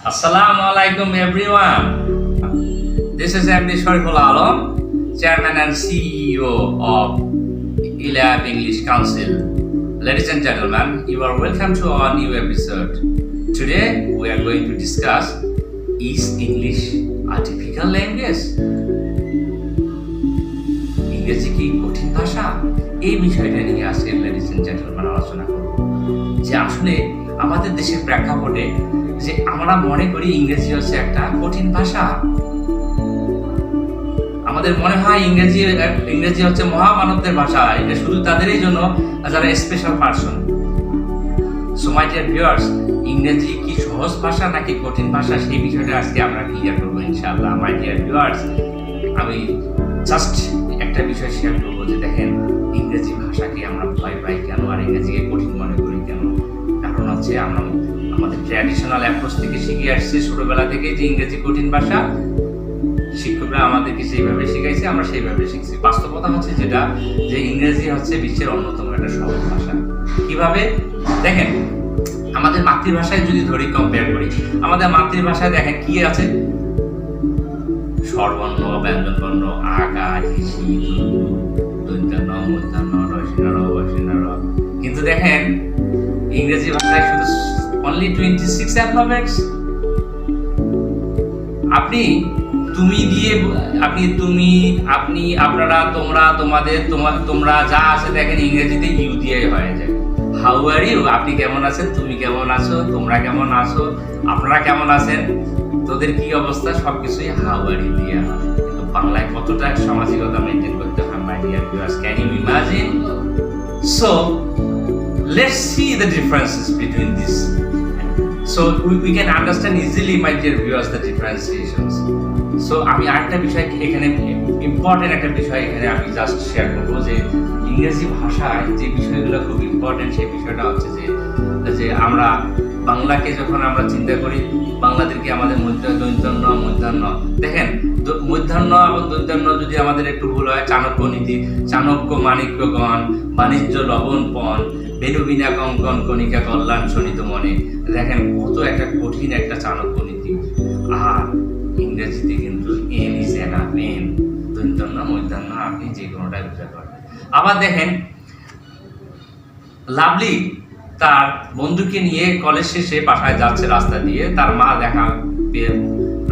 Assalamualaikum everyone. This is MD Shariful Alam, Chairman and CEO of ELAB English Council. Ladies and gentlemen, you are welcome to our new episode. Today we are going to discuss, is English a difficult language? ইংরেজি কি কঠিন ভাষা? এই বিষয়টা নিয়ে আজকে ladies and gentleman আলোচনা করব। যে আসলে আমাদের দেশের প্রেক্ষাপটে যে আমরা মনে করি ইংরেজি হচ্ছে একটা কঠিন ভাষা। আমাদের মনে হয় ইংরেজি হচ্ছে মহামানবদের ভাষা, এটা শুধু তাদেরই জন্য যারা special person. So my dear viewers, ইংরেজি কি সহজ ভাষা নাকি কঠিন ভাষা, সেই বিষয়টা আজকে আমরা ক্লিয়ার করবো ইনশাআল্লাহ। মাই ডিয়ার ভিউয়ার্স, আমি জাস্ট একটা বিষয় শেয়ার করবো যে দেখেন, ইংরেজি ভাষাকে আমরা ভয় পাই কেন আর ইংরেজিকে কঠিন মনে করি কেন? কারণ হচ্ছে আমরা আমাদের ট্র্যাডিশনাল অ্যাপ্রোচ থেকে শিখে আসছি ছোটবেলা থেকে যে ইংরেজি কঠিন ভাষা। শিক্ষকরা আমাদেরকে সেইভাবে শিখাইছে, আমরা সেইভাবে শিখছি। বাস্তবতা হচ্ছে যেটা, যে ইংরেজি হচ্ছে বিশ্বের অন্যতম একটা সহজ ভাষা। কিভাবে? দেখেন, আমাদের মাতৃভাষায় যদি ধরি, কম্পেয়ার করি, আমাদের মাতৃভাষায় দেখেন কি আছে, স্বরবর্ণ, ব্যঞ্জনবর্ণ, আকার, হিসি, দন্তান্ন, মূর্ধন্য, রসিনার, বসিনার। কিন্তু দেখেন ইংরেজি ভাষায় শুধু only 26 alphabets। আপনি তুমি দিয়ে তুমি, আপনি, আপনারা, তোমরা, তোমাদের, তোমরা যা আছে দেখেন ইংরেজিতে ইউ দিয়ে হয়ে যায়। হাউ আর ইউ, আপনি কেমন আছেন, তুমি কেমন আছো, তোমরা কেমন আছো, আপনারা কেমন আছেন, তোদের কি অবস্থা, সবকিছুই হাউ আর ইউ দিয়ে হয়। কিন্তু বাংলায় কতটা সামাজিকতা মেনটেন করতে হয়, my dear viewers, can you imagine? So let's see the differences between this. So we can understand easily, my dear viewers, the differentiations. So আমি আরেকটা বিষয় এখানে, ইম্পর্টেন্ট একটা বিষয় এখানে আমি জাস্ট শেয়ার করবো, যে ইংরেজি ভাষায় যে বিষয়গুলো খুব ইম্পর্টেন্ট, সেই বিষয়টা হচ্ছে যে আমরা বাংলাকে যখন আমরা চিন্তা করি, বাংলাদেরকে আমাদের দৈন্তন্য, মূর্ধন্য, দেখেন মূর্ধন্য এবং দৈন্তন্য যদি আমাদের একটু ভুল হয়, চাণক্য নীতি, চাণক্য মাণিক্যগণ, বাণিজ্য লবণপণ, বেনুবিনা কঙ্কন কণিকা কল্যাণ শোনিত মনে। দেখেন কত একটা কঠিন একটা চাণক্য নীতি। আর ইংরেজিতে কিন্তু এন ইজ এনাফ, এন, দৈন্তন্য, মূর্ধন্য, আপনি যে কোনোটাই বুঝতে পারবেন। আবার দেখেন, লাভলি তার বন্ধুকে নিয়ে কলেজ শেষে বাসায় যাচ্ছে রাস্তা দিয়ে, তার মা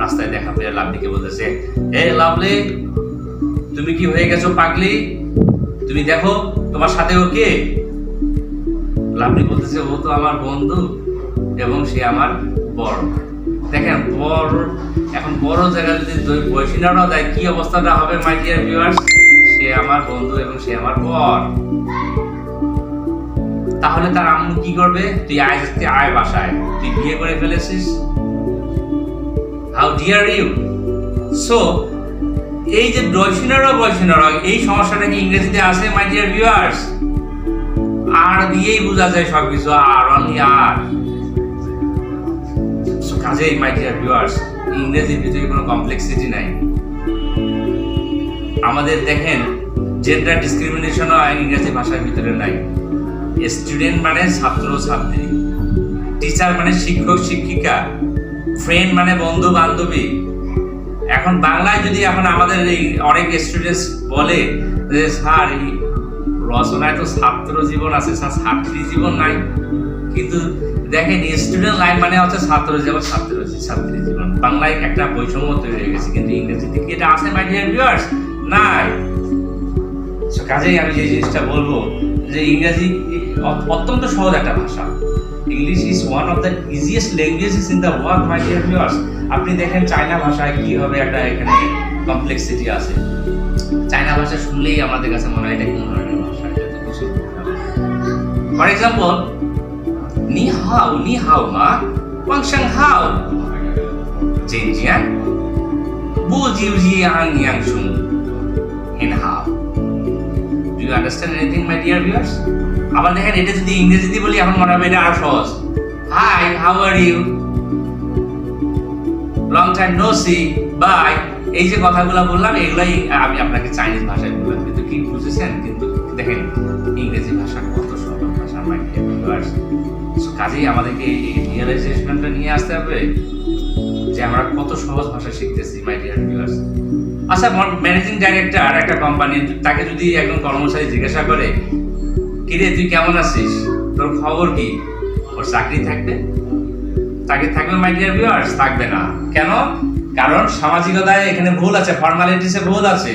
রাস্তায় দেখা পেয়ে লাভলিকে বলতেছে, হে লাভলি, তুমি কি হয়ে গেছো পাগলি, তুমি দেখো তোমার সাথে ও কে? লাভলি বলতেছে, ও তো আমার বন্ধু এবং সে আমার বড়। দেখেন এখন বড় জায়গায় যদি বয়সীনারাও দেয়, কি অবস্থাটা হবে মাই ডিয়ার ভিউয়ার্স? সে আমার বন্ধু এবং সে আমার বর। তাহলে তার আম্মু কি করবে? তুই আয় বাসায়, তুই বিয়ে করে ফেলেছিস, হাউ ডিয়ার ইউ। সো এই যে বয়সীনারা, এই সমস্যাটা কি ইংরেজিতে আছে মাই ডিয়ার ভিউয়ার্স? আর দিয়েই বোঝা যায় সবকিছু, আর অনলি আর। কাজেই মাই ডিয়ার ভিউয়ার্স, ইংরেজির ভিতরে কোনো কমপ্লেক্সিটি নাই। আমাদের দেখেন জেন্ডার ডিসক্রিমিনেশনও ইংরেজি ভাষার ভিতরে নাই। স্টুডেন্ট মানে ছাত্র ছাত্রী, টিচার মানে শিক্ষক শিক্ষিকা, ফ্রেন্ড মানে বন্ধু বান্ধবী। এখন বাংলায় যদি এখন আমাদের এই অনেক স্টুডেন্টস বলে যে স্যার এই রচনায় তো ছাত্র জীবন আছে, ছাত্রী জীবন নাই। কিন্তু দেখেন স্টুডেন্ট লাইফ মানে হচ্ছে ছাত্র জীবন, ছাত্রী জীবন। বাংলায় একটা বৈষম্য তৈরি হয়ে গেছে, কিন্তু ইংরেজিতে কি এটা আছে মাই ডিয়ার ভিউয়ার্স? নাই। কাজেই আমি যে জিনিসটা বলবো, যে ইংরেজি অত্যন্ত সহজ একটা ভাষা। English is one of the easiest languages in the world my dear viewers. আপনি দেখেন চায়না ভাষায় কি হবে, একটা এখানে কমপ্লেক্সিটি আছে। চায়না ভাষা শুনলেই আমাদের কাছে মনে হয় এটা কোন ধরনের ভাষা, এটা তো কিছু। ফর এক্সাম্পল, নি হাও মা, ওয়াংশাং হাও, জেনজিয়ান, বু জিউ জি আং ইয়াং শুন, হেন হাও। Do you understand anything my dear viewers? আবার দেখেন, এটা যদি ইংরেজিতে বলি এখন মনে হবে এটা আরো সহজ। Hi, how are you, long time no see, bye. এই যে কথাগুলো বললাম, এগুলাই আমি আপনাকে চাইনিজ ভাষায় বললাম, কিন্তু কি বুঝেছেন? কিন্তু দেখেন ইংরেজি ভাষা কত সহজ ভাষা মাই ডিয়ার ভিউয়ার্স। কাজেই আমাদেরকে এই রিয়েলাইজেশনটা নিয়ে আসতে হবে আমরা কত সহজ ভাষা শিখতেছি মাই ডিয়ার ভিউয়ার্স। আচ্ছা, ম্যানেজিং ডাইরেক্টর একটা কোম্পানি, তাকে যদি একজন কর্মচারী জিজ্ঞাসা করে কিরে তুই কেমন আছিস, তোর খবর কি, ওর চাকরি থাকবে? চাকরি থাকবে মাই ডিয়ার ভিউয়ার্স? থাকবে না। কেন? কারণ সামাজিকতায় এখানে ভুল আছে, ফর্মালিটিসে ভুল আছে।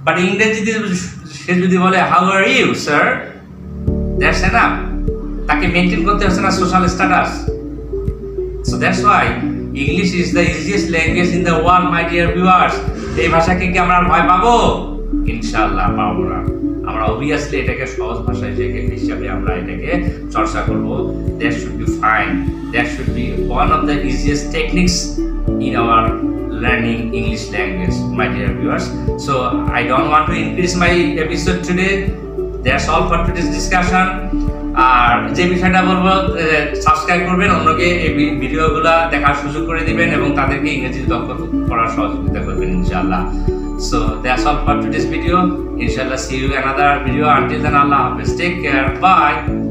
বাট ইংরেজিতে সে যদি বলে how are you sir, that's enough. তাকে মেনটেন করতে হচ্ছে না social status. So that's why English is the easiest language in the world my dear viewers. এই ভাষাকে কি আমরা ভয় পাবো? ইনশাআল্লাহ পাবো না। আমরা অবভিয়াসলি এটাকে সহজ ভাষা হিসাবে আমরা এটাকে চর্চা করব। That should be fine, that should be one of the easiest techniques in our learning English language, my dear viewers. So I don't want to increase my episode today. That's all for today's discussion. আর যে বিষয়টা বলবো, subscribe করবেন, অন্যকে এই ভিডিওগুলো দেখার সুযোগ করে দিবেন এবং তাদেরকে ইংরেজি দক্ষ করার সহযোগিতা করবেন ইনশাআল্লাহ। So that's all for today's video. Inshallah, see you in another video. Until then, Allah Hafiz. Take care. Bye.